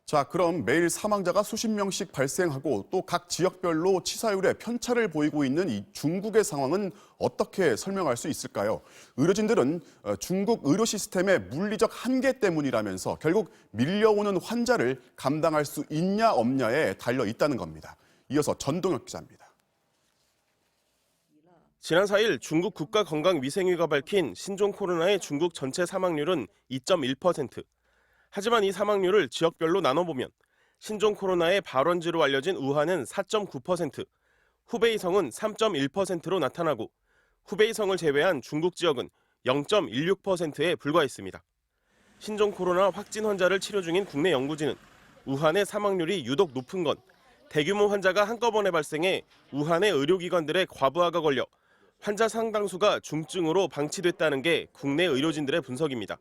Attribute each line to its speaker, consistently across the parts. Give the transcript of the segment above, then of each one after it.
Speaker 1: 자, 그럼 매일 사망자가 수십 명씩 발생하고 또 각 지역별로 치사율에 편차를 보이고 있는 이 중국의 상황은 어떻게 설명할 수 있을까요? 의료진들은 중국 의료 시스템의 물리적 한계 때문이라면서 결국 밀려오는 환자를 감당할 수 있냐 없냐에 달려 있다는 겁니다. 이어서 전동혁 기자입니다.
Speaker 2: 지난 4일 중국 국가건강위생위가 밝힌 신종 코로나의 중국 전체 사망률은 2.1%. 하지만 이 사망률을 지역별로 나눠보면 신종 코로나의 발원지로 알려진 우한은 4.9%, 후베이성은 3.1%로 나타나고 후베이성을 제외한 중국 지역은 0.16%에 불과했습니다. 신종 코로나 확진 환자를 치료 중인 국내 연구진은 우한의 사망률이 유독 높은 건 대규모 환자가 한꺼번에 발생해 우한의 의료기관들의 과부하가 걸려 환자 상당수가 중증으로 방치됐다는 게 국내 의료진들의 분석입니다.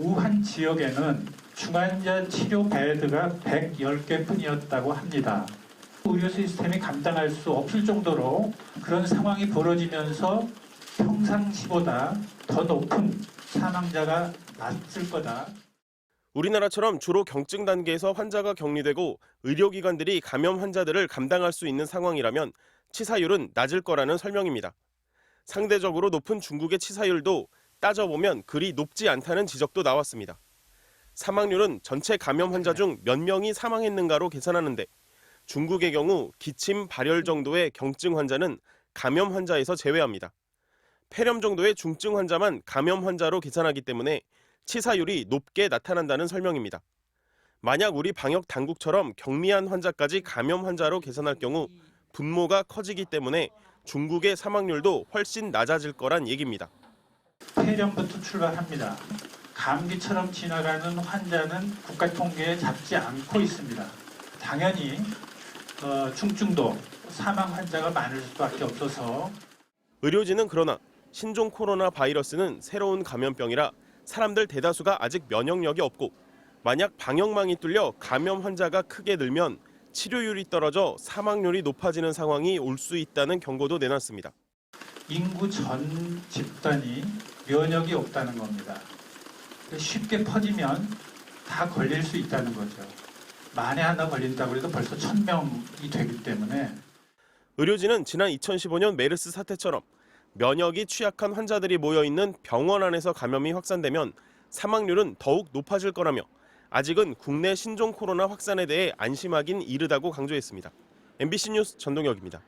Speaker 3: 우한 지역에는 중환자 치료 베드가 110개 뿐이었다고 합니다. 의료 시스템이 감당할 수 없을 정도로 그런 상황이 벌어지면서 평상시보다 더 높은 사망자가 났을 거다.
Speaker 2: 우리나라처럼 주로 경증 단계에서 환자가 격리되고 의료기관들이 감염 환자들을 감당할 수 있는 상황이라면 치사율은 낮을 거라는 설명입니다. 상대적으로 높은 중국의 치사율도 따져보면 그리 높지 않다는 지적도 나왔습니다. 사망률은 전체 감염 환자 중 몇 명이 사망했는가로 계산하는데 중국의 경우 기침, 발열 정도의 경증 환자는 감염 환자에서 제외합니다. 폐렴 정도의 중증 환자만 감염 환자로 계산하기 때문에 치사율이 높게 나타난다는 설명입니다. 만약 우리 방역 당국처럼 격리한 환자까지 감염 환자로 계산할 경우 분모가 커지기 때문에 중국의 사망률도 훨씬 낮아질 거란 얘기입니다.
Speaker 3: 폐렴부터 출발합니다. 감기처럼 지나가는 환자는 국가 통계에 잡지 않고 있습니다. 당연히 중증도 사망 환자가 많을 수밖에 없어서
Speaker 2: 의료진은 그러나 신종 코로나 바이러스는 새로운 감염병이라 사람들 대다수가 아직 면역력이 없고 만약 방역망이 뚫려 감염 환자가 크게 늘면 치료율이 떨어져 사망률이 높아지는 상황이 올 수 있다는 경고도 내놨습니다.
Speaker 3: 인구 전 집단이 면역이 없다는 겁니다. 쉽게 퍼지면 다 걸릴 수 있다는 거죠. 만에 하나 걸린다고 해도 벌써 1000명이 되기 때문에.
Speaker 2: 의료진은 지난 2015년 메르스 사태처럼 면역이 취약한 환자들이 모여있는 병원 안에서 감염이 확산되면 사망률은 더욱 높아질 거라며 아직은 국내 신종 코로나 확산에 대해 안심하긴 이르다고 강조했습니다. MBC 뉴스 전동혁입니다.